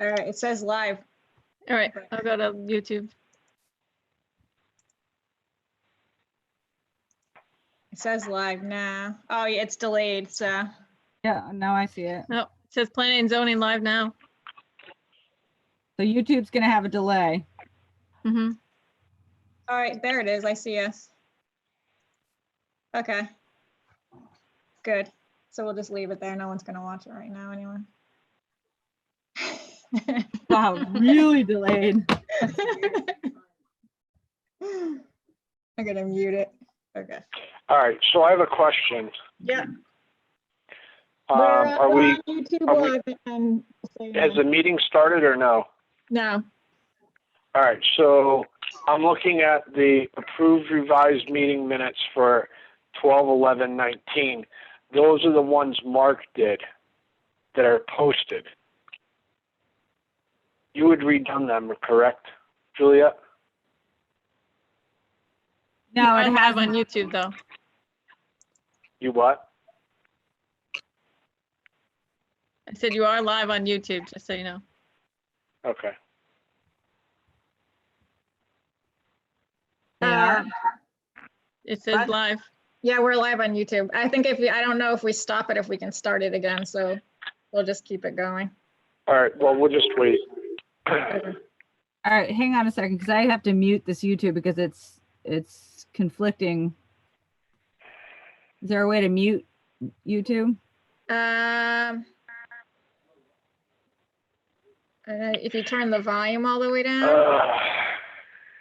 All right, it says live. All right, I'll go to YouTube. It says live now. Oh, yeah, it's delayed, so. Yeah, now I see it. No, it says planning and zoning live now. So YouTube's gonna have a delay. Mm-hmm. All right, there it is. I see us. Okay. Good. So we'll just leave it there. No one's gonna watch it right now anyway. Wow, really delayed. I'm gonna mute it. Okay. All right, so I have a question. Yeah. Are we're we, on YouTube are we- Live and so you has know. the meeting started or no? No. All right, so I'm looking at the approved revised meeting minutes for 12/11/19. Those are the ones Mark did that are posted. You had redone them, correct, Juliet? No, I'm it live on hasn't. YouTube though. You what? I said you are live on YouTube, just so you know. Okay. They are. It says What? live. Yeah, we're live on YouTube. I think I don't know if we stop it, if we can start it again, so we'll just keep it going. All right, well, we'll just wait. Okay. All right, hang on a second, because I have to mute this YouTube because it's conflicting. Is there a way to mute YouTube? If you turn the volume all the way down, Uh,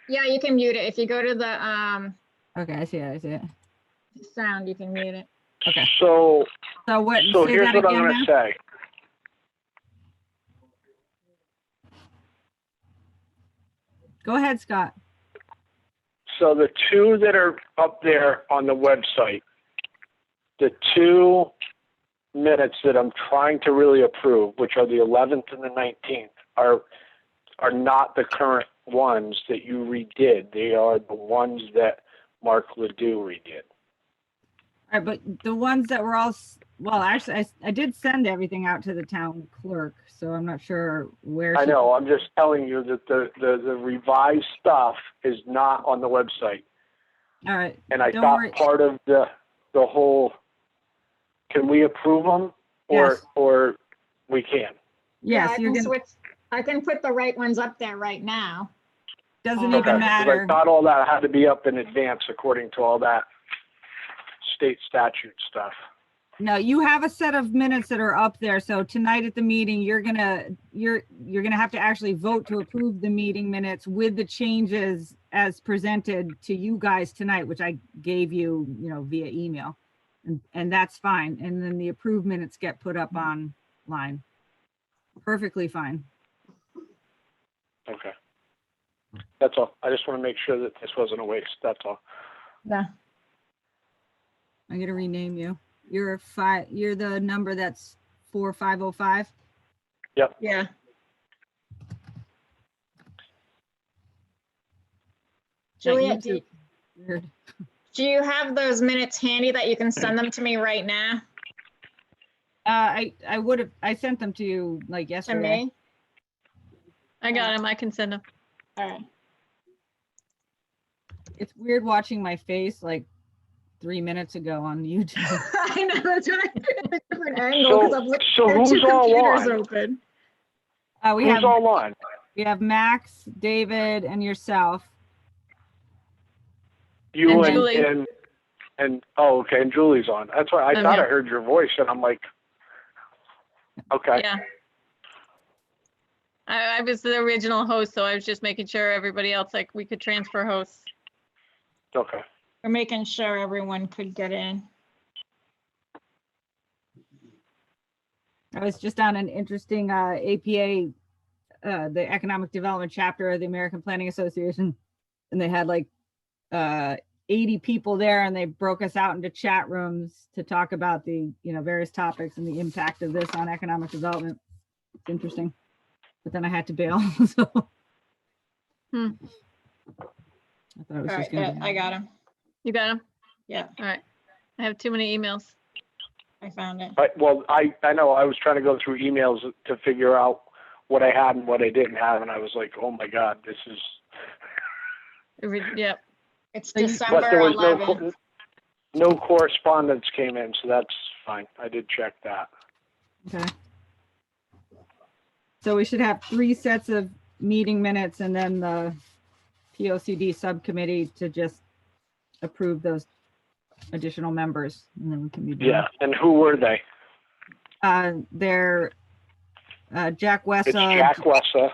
yeah, you can mute it. If you go to the Okay, I see it. I see it. sound, you can mute it. Okay. So, So what? so say here's that what I'm again gonna now? say. Go ahead, Scott. So the two that are up there on the website, the two minutes that I'm trying to really approve, which are the 11th and the 19th, are not the current ones that you redid. They are the ones that Mark Ledoux redid. All right, but the ones that were all, well, actually, I did send everything out to the town clerk, so I'm not sure where. I she- know. I'm just telling you that the revised stuff is not on the website. All right. And I Don't thought worry. part of the whole, can we approve them Yes. or we can't? Yes, I you're can gonna, switch. I can put the right ones up there right now. doesn't Okay, even 'Cause matter. I thought all that had to be up in advance according to all that state statute stuff. No, you have a set of minutes that are up there. So tonight at the meeting, you're gonna have to actually vote to approve the meeting minutes with the changes as presented to you guys tonight, which I gave you, via email. And that's fine. And then the approved minutes get put up online. Perfectly fine. Okay. That's all. I just want to make sure that this wasn't a waste. That's all. Yeah. I'm gonna rename you. You're the number that's 4505. Yeah. Juliet, YouTube. Weird. do you have those minutes handy that you can send them to me right now? I sent them to you like To yesterday. me? I got him. I can send him. All right. It's weird watching my face like 3 minutes ago on YouTube. I know, that's right. A different angle because I'm looking So at who's two all computers on? open. Who's all on? We have Max, David, and yourself. You And and Julie. and oh, okay, and Julie's on. That's why I I'm thought I here. heard your voice, and I'm like, okay. Yeah. I was the original host, so I was just making sure everybody else, like, we could transfer hosts. Okay. We're making sure everyone could get in. I was just on an interesting APA, the Economic Development chapter of the American Planning Association, and they had like 80 people there, and they broke us out into chat rooms to talk about the various topics and the impact of this on economic development. It's interesting, but then I had to bail. So Hmm. I thought it was All just right, gonna be. I got him. You got him? Yeah, All right. I have too many emails. I found it. Well, I know I was trying to go through emails to figure out what I had and what I didn't have, and I was like, oh my God, this is. Yep. It's So you- But December there was 11th. no correspondence came in, so that's fine. I did check that. Okay. So we should have 3 sets of meeting minutes and then the POCD subcommittee to just approve those additional members, and then we can be done. Yeah, and who were they? They're Jack It's Wessa, Jack Wessa.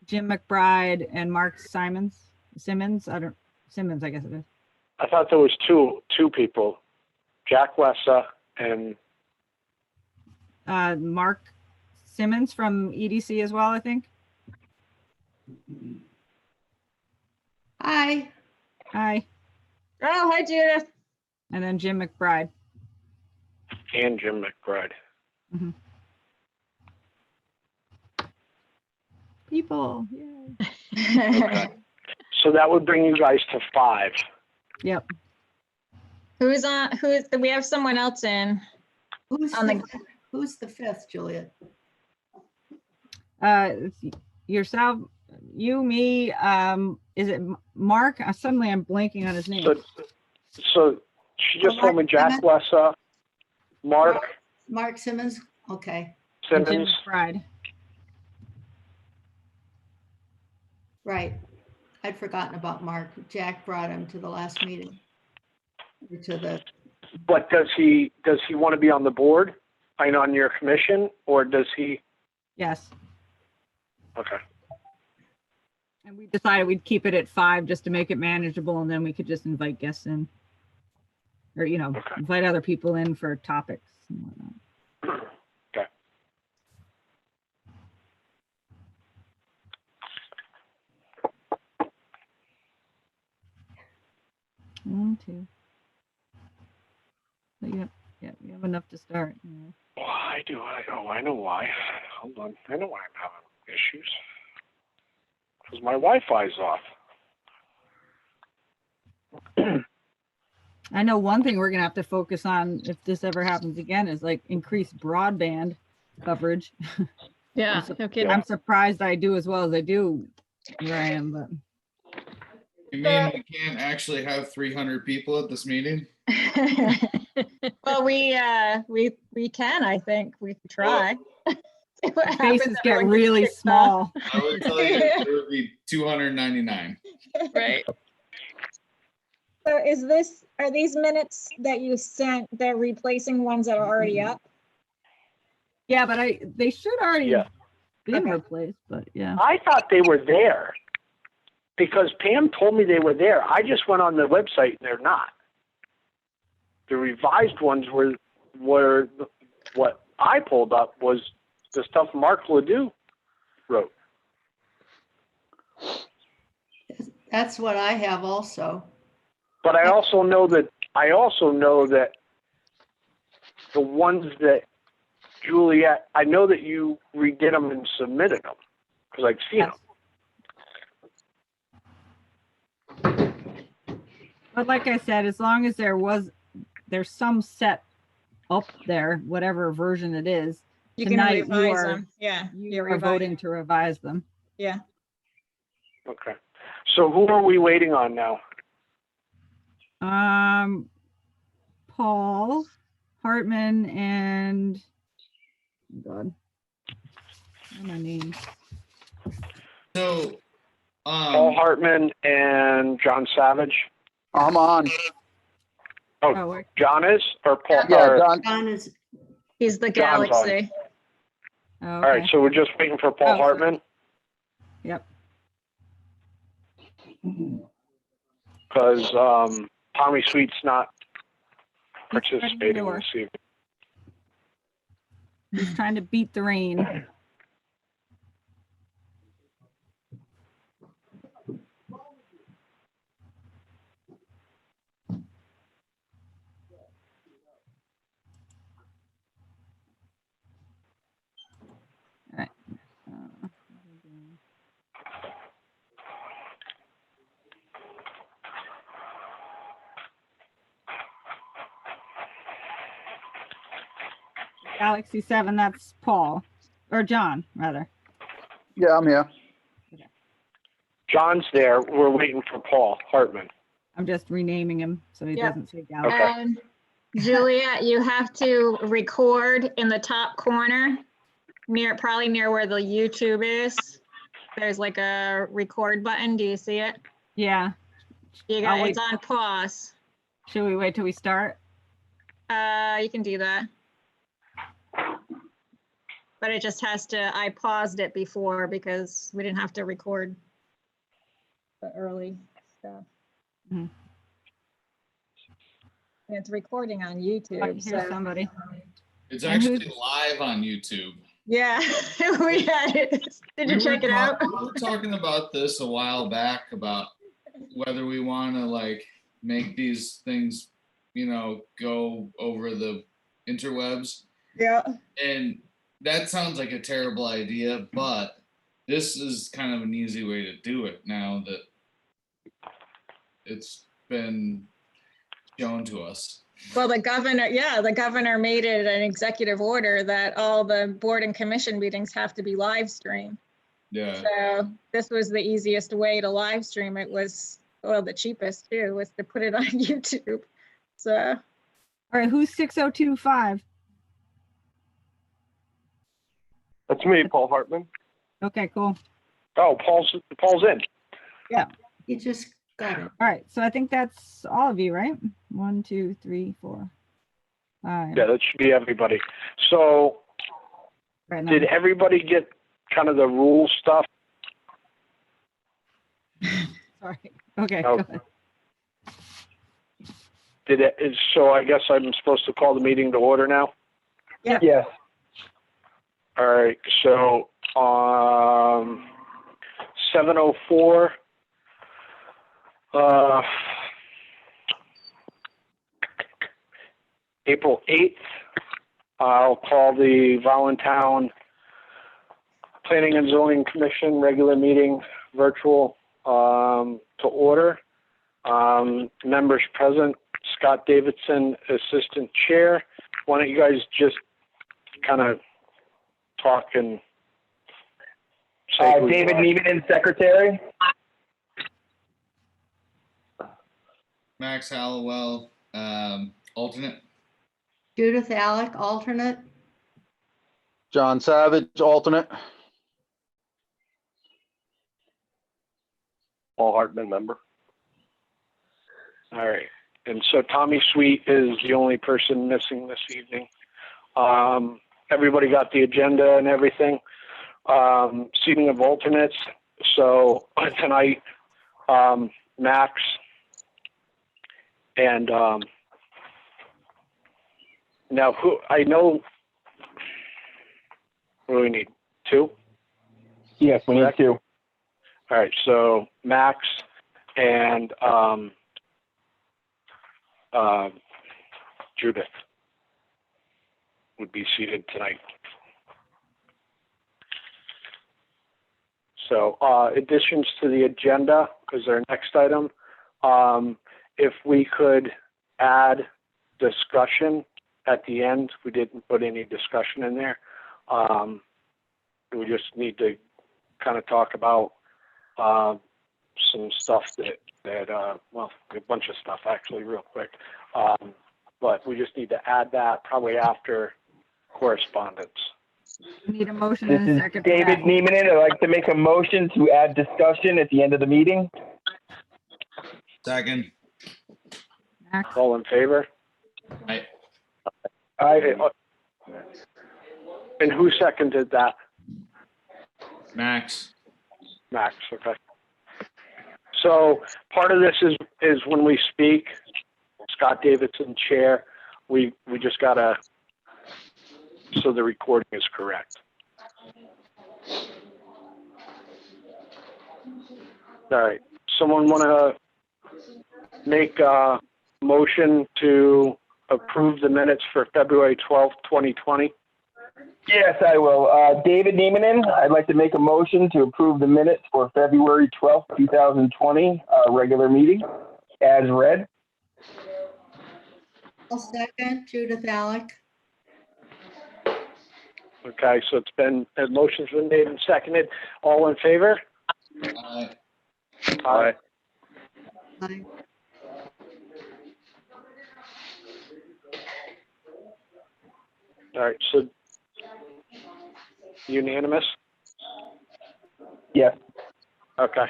Jim McBride, and Mark Simmons, I guess it is. I thought there was two people, Jack Wessa and Mark Simmons from EDC as well, I think. Hi. Hi. Oh, hi Judith. And then Jim McBride. Jim McBride. People. Yay. Okay. So that would bring you guys to 5. Yep. We have someone else in. Who's On the, who's the 5th, Juliet? It's yourself, you, me, is it Mark? Suddenly I'm blanking on his name. So she just told me Jack Wessa, Mark Mark Simmons? Okay, And Jim Simmons. McBride. right. I'd forgotten about Mark. Jack brought him to the last meeting. Or to the, But does he want to be on the board and on your commission, or does he? Yes. Okay. And we decided we'd keep it at 5 just to make it manageable, and then we could just invite guests in. Or, Okay. invite other people in for topics and whatnot. Okay. 1, 2. But yeah, we have enough to start. Why do I? Oh, I know why. Hold on. I know why I'm having issues. Because my Wi-Fi's off. I know one thing we're gonna have to focus on if this ever happens again is like increased broadband coverage. Yeah, no kidding. I'm surprised I do as well as I do where I am, but You mean we can't actually have 300 people at this meeting? Well, we can, I think. We can try. See what happens faces if get everyone really gets kicked small. I would tell you it would be 299. Right. So are these minutes that you sent, they're replacing ones that are already up? Yeah, but they should already Yeah. been Okay. replaced, but yeah. I thought they were there because Pam told me they were there. I just went on the website and they're not. The revised ones were what I pulled up was the stuff Mark Ledoux wrote. that's what I have also. But I also know that the ones that Juliet, I know that you redid them and submitted them because I've seen Yes. them. But like I said, as long as there's some set up there, whatever version it is, You can Tonight, you revise are- them. Yeah. you you're are voting revising. to revise them. Yeah. Okay. So who are we waiting on now? Paul Hartman and God, what are my names? So, Paul Hartman and John Savage. I'm on. Oh, wait. John is or Paul? Yeah, or- Don. John is, He's the John's on. Galaxy. Oh, All right, okay. so we're just waiting for Paul Oh, sorry. Hartman Yep. because Tommy Sweet's not He's ready to participating door. this evening. He's trying to beat the rain. All right. Galaxy 7, that's Paul, or John, rather. Yeah, I'm here. John's there. We're waiting for Paul Hartman. I'm just renaming him so he Yep. doesn't freak out. Okay. And Juliet, you have to record in the top corner, probably near where the YouTube is. There's like a record button. Do you see it? Yeah. You I'll got, wait. it's on pause. Should we wait till we start? You can do that. But it just has to, I paused it before because we didn't have to record the early stuff. Mhm. And it's recording on Oh, YouTube, here's so, somebody. It's And who's- actually live on YouTube. yeah, we had it. Did We you were check it out? We were talking about this a while back about whether we want to like make these things, go over the interwebs. Yeah. And that sounds like a terrible idea, but this is kind of an easy way to do it now that it's been shown to us. Well, the governor made it an executive order that all the board and commission meetings have to be live streamed. Yeah. So this was the easiest way to live stream. It was, well, the cheapest too, was to put it on YouTube. So, All right, who's 6025? That's me, Paul Hartman. Okay, cool. Oh, Paul's in. You just got it. All right, so I think that's all of you, right? 1, 2, 3, 4, 5. Yeah, that should be everybody. So Right now. did everybody get kind of the rule stuff? Sorry. Okay, Oh. go ahead. So I guess I'm supposed to call the meeting to order now? Yes. All right, so 7:04. April 8th, I'll call the Voluntown Planning and Zoning Commission regular meeting virtual to order. Members present, Scott Davidson, Assistant Chair. Why don't you guys just kind of talk and say who you David are. Neiman, Secretary. Max Hallowell, alternate. Judith Alec, alternate. John Savage, alternate. Paul Hartman, member. All right. And so Tommy Sweet is the only person missing this evening. Everybody got the agenda and everything. Seating of alternates. So tonight, Max and now who I know. What do we need? 2? Yes, we need 2. All right. So Max and Judith would be seated tonight. So additions to the agenda is our next item. If we could add discussion at the end, we didn't put any discussion in there. We just need to kind of talk about some stuff well, a bunch of stuff actually real quick. But we just need to add that probably after correspondence. We need a motion This and a is second. for David that. Neiman. I'd like to make a motion to add discussion at the end of the meeting. Second. Max. All in favor? I, Okay, and who seconded that? Max. Max, okay. So part of this is when we speak, Scott Davidson, chair, we just gotta, so the recording is correct. All right, someone wanna make a motion to approve the minutes for February 12th, 2020? Yes, I will. David Neiman, I'd like to make a motion to approve the minutes for February 12th, 2020, regular meeting as read. I'll second. Judith Alec. Okay, so a motion's been made and seconded. All in favor? Aye. Aye. Aye. All right, so unanimous? Yes. Okay.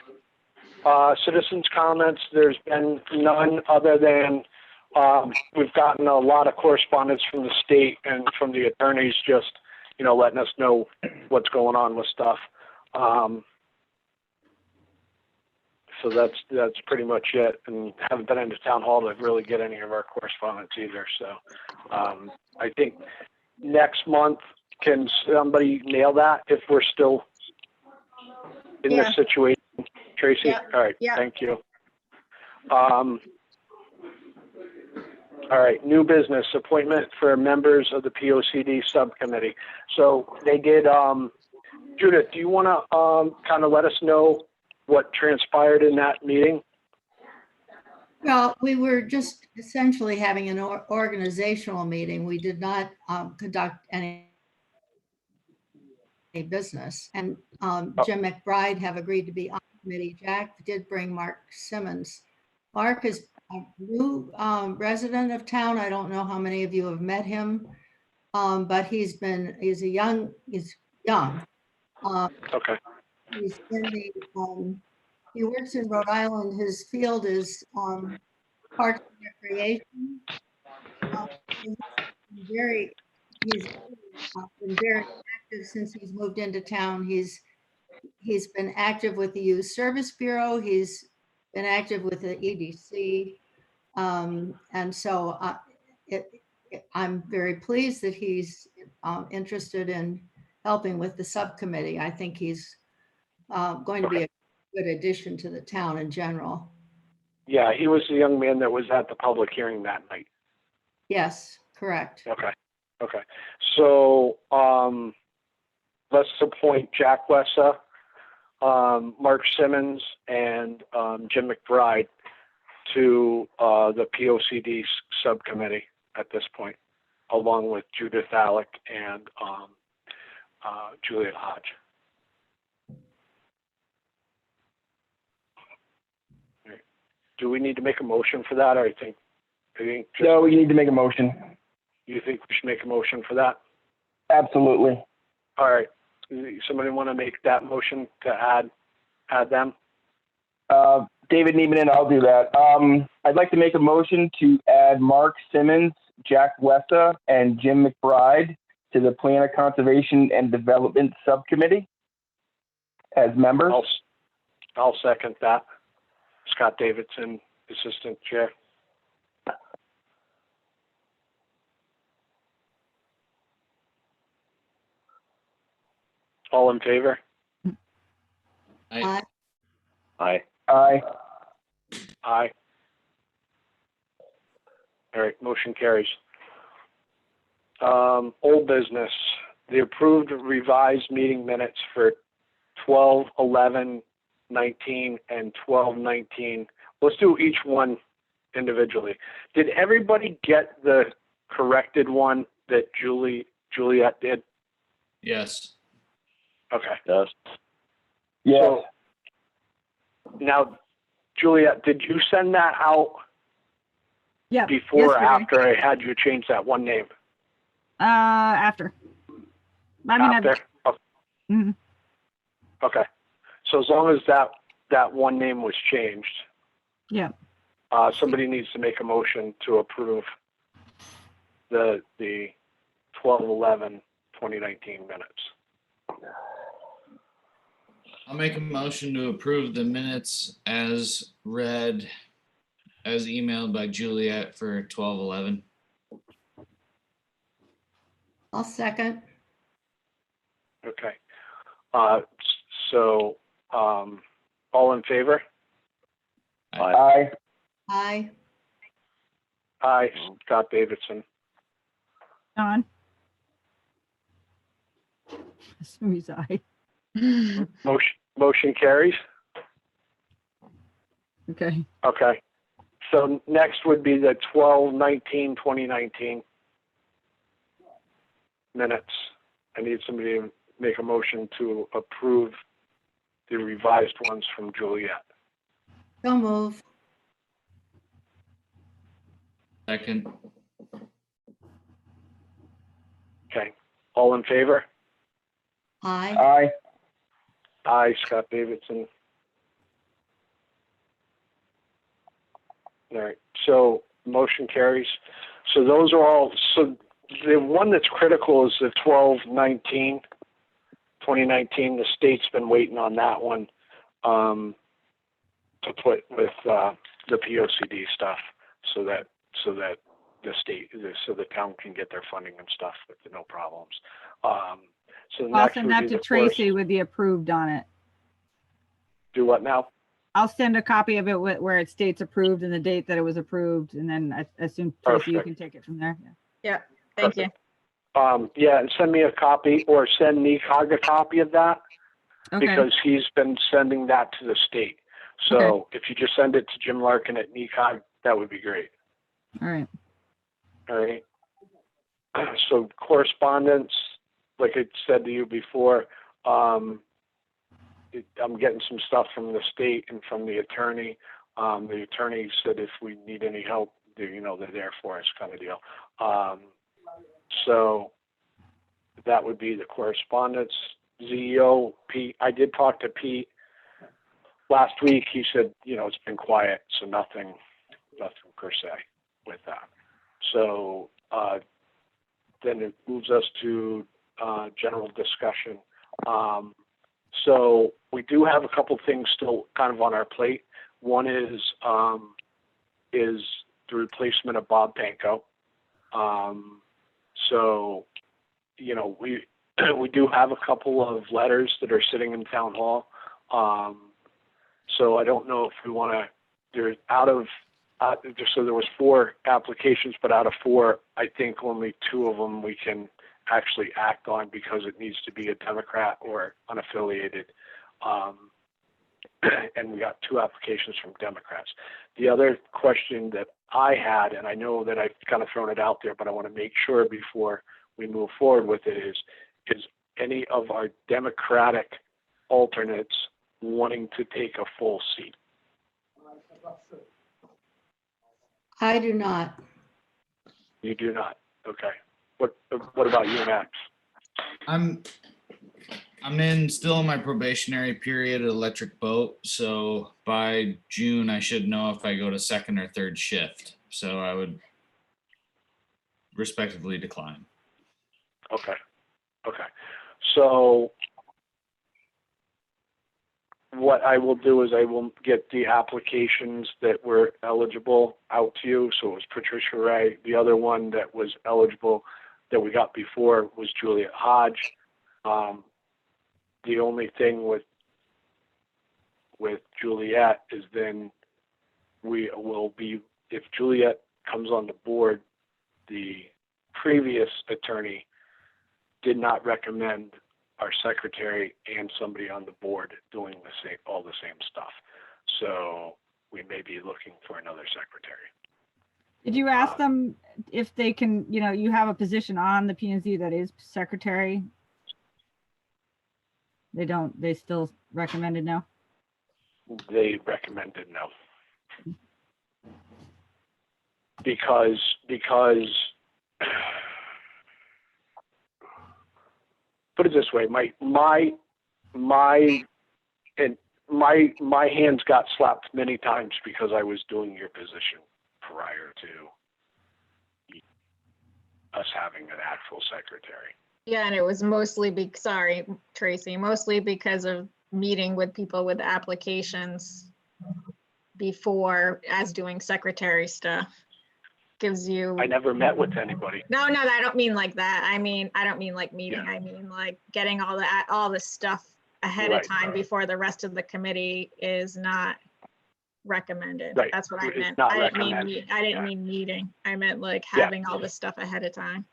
Citizens' comments, there's been none other than, we've gotten a lot of correspondence from the state and from the attorneys just, letting us know what's going on with stuff. So that's pretty much it, and haven't been into town hall to really get any of our correspondence either, so, I think next month, can somebody nail that if we're still in Yeah. this situation? Tracy? Yeah, All right, yeah. thank you. All right, new business, appointment for members of the POCD subcommittee. So they did, Judith, do you want to kind of let us know what transpired in that meeting? Well, we were just essentially having an organizational meeting. We did not conduct any business. And Jim McBride have agreed to be on the committee. Jack did bring Mark Simmons. Mark is a new resident of town. I don't know how many of you have met him, but he's young. Okay, He's in he works in Rhode Island. His field is parks and recreation. He's been very active since he's moved into town. He's been active with the Youth Service Bureau. He's been active with the EDC. And so I'm very pleased that he's interested in helping with the subcommittee. I think he's going to be a good addition to the town in general. yeah, he was the young man that was at the public hearing that night. Yes, correct. Okay. So, let's appoint Jack Wessa, Mark Simmons, and Jim McBride to the POCD subcommittee at this point, along with Judith Alec and Juliet Hodge. Do we need to make a motion for that, or I think just, No, you need to make a motion. you think we should make a motion for that? Absolutely. All right. Somebody want to make that motion to add them? David Niemanen, I'll do that. I'd like to make a motion to add Mark Simmons, Jack Wessa, and Jim McBride to the Plan of Conservation and Development Subcommittee as members. I'll second that. Scott Davidson, Assistant Chair. All in favor? Aye. Aye. Aye. Aye. All right, motion carries. Old business, the approved revised meeting minutes for 12/11/19 and 12/19. Let's do each one individually. Did everybody get the corrected one that Juliet did? Yes. Okay. Yes. Yes. So, now, Juliet, did you send that out Yeah. before or yesterday. after I had you change that one name? After. I mean, After? Oh, Mhm. okay. So as long as that one name was changed, Yeah. somebody needs to make a motion to approve the 12/11/2019 minutes. I'll make a motion to approve the minutes as read, as emailed by Juliet for 12/11. I'll second. Okay. So, all in favor? Aye. Aye. Aye, Scott Davidson. John. Sumi's aye. Motion carries. Okay. Okay. So next would be the 12/19/2019 minutes. I need somebody to make a motion to approve the revised ones from Juliet. So move. Second. Okay, all in favor? Aye. Aye. Aye, Scott Davidson. All right, so motion carries. So those are all, so the one that's critical is the 2019. The state's been waiting on that one to put with the POCD stuff so that the town can get their funding and stuff with no problems. So I'll next send would that be to the Tracy first- with the approved on it. Do what now? I'll send a copy of it where it states approved and the date that it was approved, and then I assume Tracy, you Perfect. can take it from there. Yeah. Yeah, thank you. Yeah, and send me a copy or send NECOG a copy of that Okay, because he's been sending that to the state. So if you just send it to Jim Larkin at NECOG, that would be great. all right. All right. So correspondence, like I said to you before, I'm getting some stuff from the state and from the attorney. The attorney said if we need any help, they're there for us, kind of deal. So that would be the correspondence. ZEO, Pete, I did talk to Pete last week. He said, it's been quiet, so nothing per se with that. So then it moves us to general discussion. So we do have a couple things still kind of on our plate. One is the replacement of Bob Panko. So, we do have a couple of letters that are sitting in town hall. So I don't know if we want to, so there was 4 applications, but out of 4, I think only 2 of them we can actually act on because it needs to be a Democrat or unaffiliated. And we got 2 applications from Democrats. The other question that I had, and I know that I've kind of thrown it out there, but I want to make sure before we move forward with it is any of our Democratic alternates wanting to take a full seat? I do not. You do not. Okay. What about you, Max? I'm still in my probationary period at Electric Boat, so by June I should know if I go to second or third shift. So I would respectively decline. Okay. So what I will do is I will get the applications that were eligible out to you. So it was Patricia Ray. The other one that was eligible that we got before was Juliet Hodge. The only thing with Juliet is then we will be, if Juliet comes on the board, the previous attorney did not recommend our secretary and somebody on the board doing all the same stuff. So we may be looking for another secretary. Did you ask them if they can, you have a position on the P and Z that is secretary? They still recommended no? They recommended no. Because put it this way, my hands got slapped many times because I was doing your position prior to us having an actual secretary. Yeah, and it was mostly sorry, Tracy, mostly because of meeting with people with applications before as doing secretary stuff. Gives you. I never met with anybody. No, I don't mean like that. I don't mean like meeting. Yeah. I mean like getting all the stuff ahead Right. of time before the rest of the committee is not recommended. Right. That's what I It's meant. not I didn't recommended. Yeah. mean meeting. I meant like Yeah. having all the stuff ahead of time.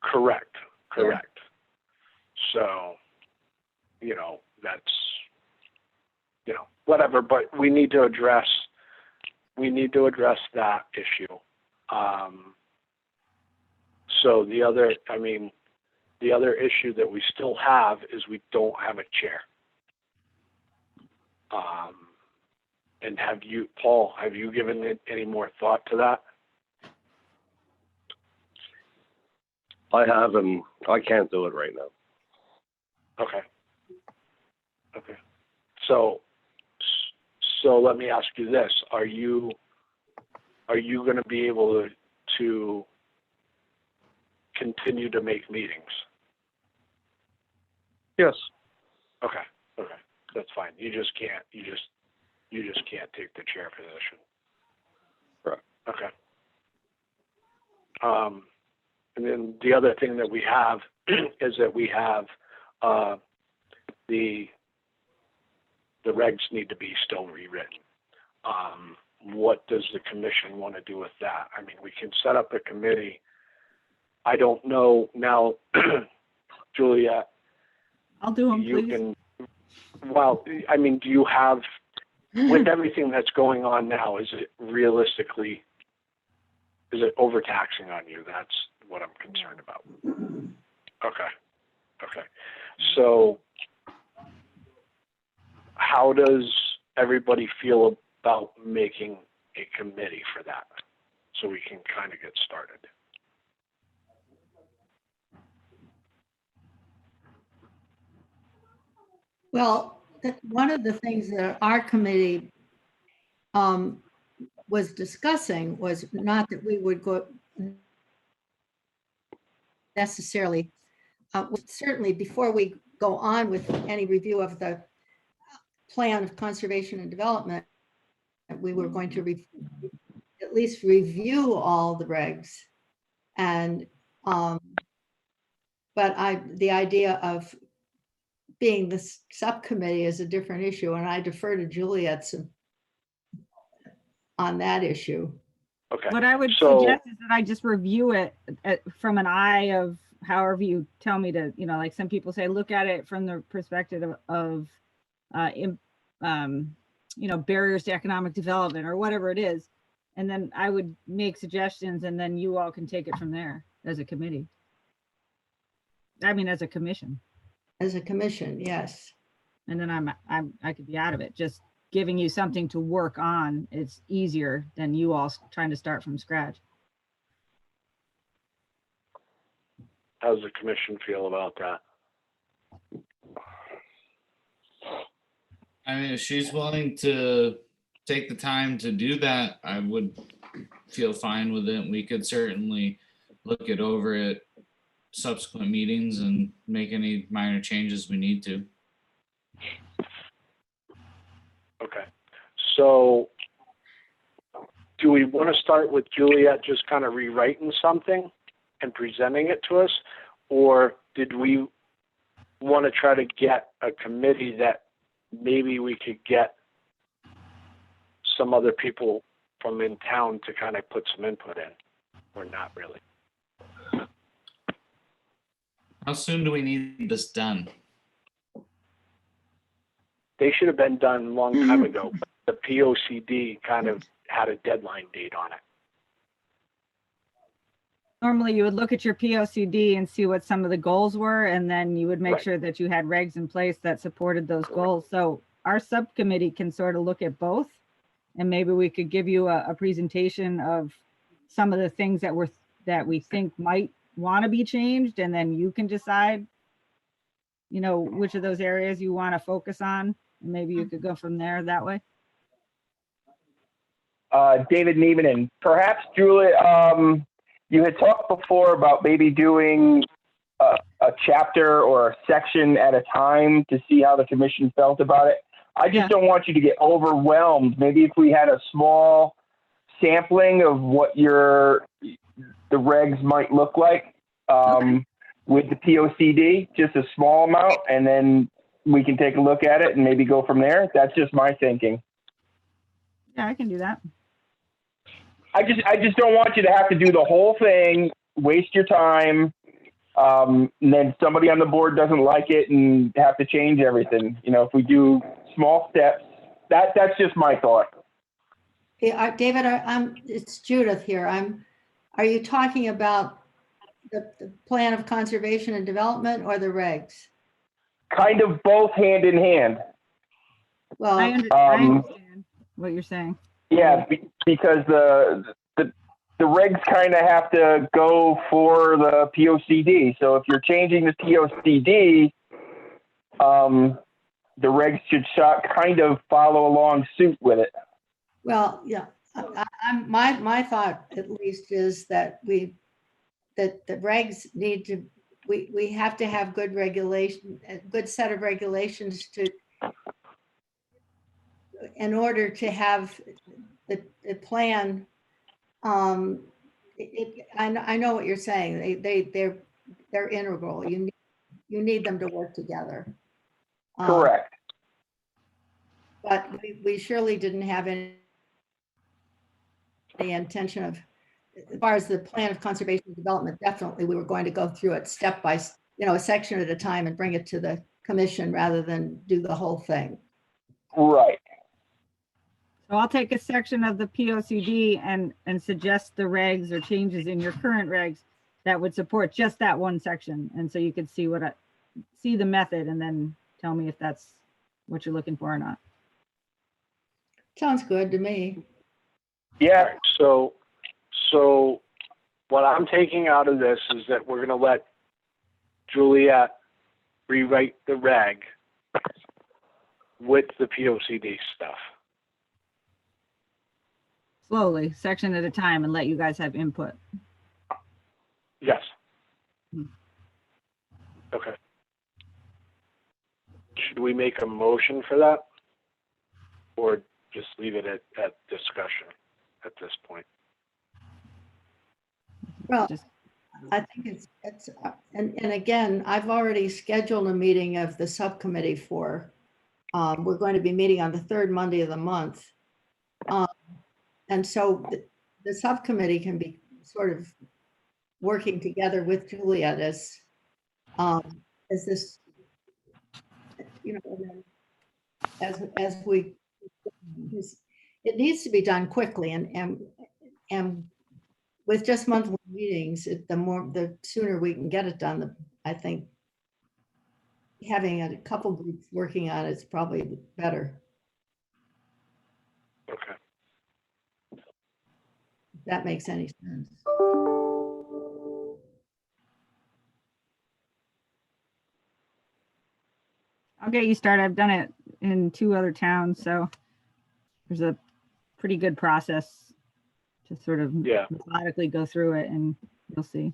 Correct. So, that's, whatever, but we need to address that issue. So the other, the other issue that we still have is we don't have a chair. And have you, Paul, have you given it any more thought to that? I have, and I can't do it right now. Okay. Okay. So let me ask you this: Are you going to be able to continue to make meetings? Yes. Okay. Okay. That's fine. You just can't. You just can't take the chair position. Right. Okay. And then the other thing that we have is that we have the regs need to be still rewritten. What does the commission want to do with that? I mean, we can set up a committee. I don't know now, Julia. I'll do them, You please. can. Well, I mean, do you have, with everything that's going on now, is it realistically, is it overtaxing on you? That's what I'm concerned about. Okay. Okay. So how does everybody feel about making a committee for that so we can kind of get started? Well, one of the things that our committee was discussing was not that we would go necessarily, certainly before we go on with any review of the plan of conservation and development, we were going to at least review all the regs. And, but the idea of being the subcommittee is a different issue, and I defer to Juliet on that issue. Okay. What I would So- suggest is that I just review it from an eye of however you tell me to, like some people say, look at it from the perspective of barriers to economic development or whatever it is. And then I would make suggestions and then you all can take it from there as a committee. I mean, as a commission. As a commission, yes. And then I could be out of it. Just giving you something to work on. It's easier than you all trying to start from scratch. How does the commission feel about that? I mean, if she's willing to take the time to do that, I would feel fine with it. We could certainly look it over at subsequent meetings and make any minor changes we need to. Okay. So do we want to start with Juliet just kind of rewriting something and presenting it to us? Or did we want to try to get a committee that maybe we could get some other people from in town to kind of put some input in, or not really? How soon do we need this done? They should have been done a long time ago. But the POCD kind of had a deadline date on it. Normally you would look at your POCD and see what some of the goals were, and then you would make Right. sure that you had regs in place that supported those goals. So our subcommittee can sort of look at both, and maybe we could give you a presentation of some of the things that we think might want to be changed, and then you can decide, which of those areas you want to focus on, and maybe you could go from there that way. David Niemanen, perhaps Julie, you had talked before about maybe doing a chapter or a section at a time to see how the commission felt about it. I just don't want you to get overwhelmed. Maybe if we had a small sampling of what the regs might look like with the POCD, just a small amount, and then we can take a look at it and maybe go from there. That's just my thinking. Yeah, I can do that. I just don't want you to have to do the whole thing, waste your time, and then somebody on the board doesn't like it and have to change everything. If we do small steps, that's just my thought. Hey, David, it's Judith here. Are you talking about the plan of conservation and development or the regs? Kind of both hand in hand. Well, I Um, understand what you're saying. Yeah, because the regs kind of have to go for the POCD. So if you're changing the POCD, the regs should kind of follow along suit with it. well, yeah, my thought at least is that that the regs need to, we have to have good regulation, a good set of regulations in order to have the plan. I know what you're saying. They're integral. You need them to work together. Correct. But we surely didn't have any intention of, as far as the plan of conservation and development, definitely we were going to go through it step by, a section at a time and bring it to the commission rather than do the whole thing. Right. So I'll take a section of the POCD and suggest the regs or changes in your current regs that would support just that one section. And so you could see see the method and then tell me if that's what you're looking for or not. Sounds good to me. Yeah. So what I'm taking out of this is that we're gonna let Juliet rewrite the reg with the POCD stuff. Slowly, section at a time, and let you guys have input. Yes. Hmm. Okay. Should we make a motion for that? Or just leave it at discussion at this point? Well, Just- I think it's and again, I've already scheduled a meeting of the subcommittee for, we're going to be meeting on the third Monday of the month. And so the subcommittee can be sort of working together with Juliet as this, as we, it needs to be done quickly and with just monthly meetings, the sooner we can get it done, I think having a couple groups working on it is probably better. Okay. If that makes any sense. I'll get you started. I've done it in 2 other towns, so there's a pretty good process to sort of Yeah. methodically go through it, and you'll see.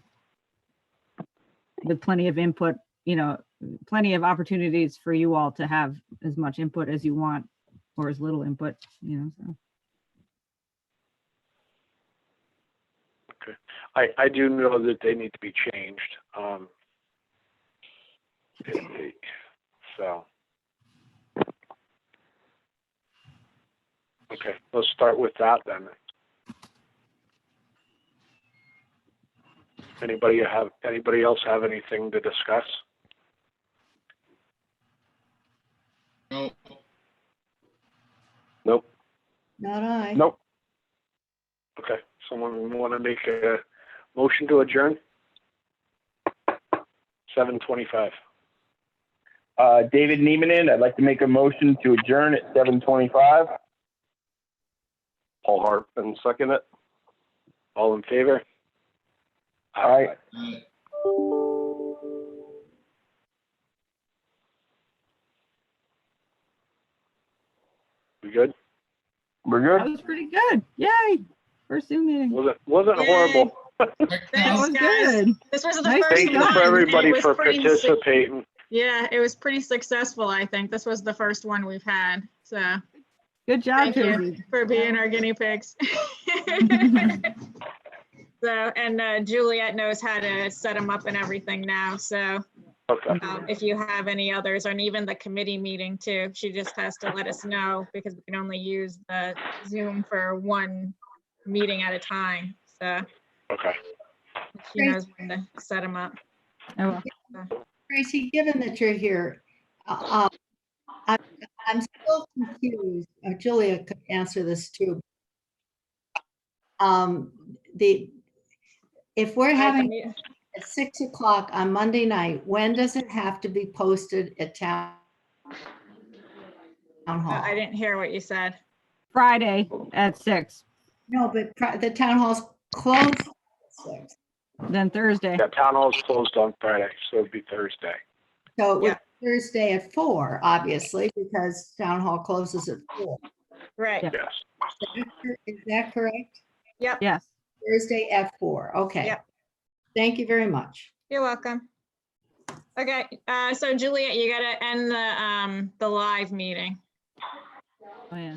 With plenty of input, plenty of opportunities for you all to have as much input as you want, or as little input, so. Okay. I do know that they need to be changed. So. Okay, let's start with that then. Anybody else have anything to discuss? No, Nope. Not I. Nope. Okay, someone want to make a motion to adjourn? 7:25. David Niemanen, I'd like to make a motion to adjourn at 7:25. Paul Hartman, second it. All in favor? All right. We good? We're That good. was pretty good. Yay. First Zoom meeting. Wasn't Yay. horrible. That Thanks, was guys. good. This was the Nice first Thank you one. for and everybody it was for pretty participating. Yeah, it was pretty successful, I think. This was the first one we've had. So Good job, thank you Tracy. for being our guinea pigs. So, and Juliet knows how to set them up and everything now. So Okay, if you have any others, and even the committee meeting too, she just has to let us know because we can only use the Zoom for one meeting at a time. So okay. she knows when to set them up. Oh, well. Tracy, given that you're here, I'm still confused. Julia could answer this too. If we're having at at 6 o'clock on Monday night, when does it have to be posted at town hall? I didn't hear what you said. Friday at 6, No, but the town hall's closed at 6. then Thursday. Yeah, town hall's closed on Friday, so it'd be Thursday. So it would Yeah. be Thursday at 4, obviously, because town hall closes at 4. Right. Yeah. Yes. Is that correct? Yes. Thursday at 4, okay. Yep. Thank you very much. You're welcome. Okay, so Juliet, you gotta end the live meeting. Oh, yeah.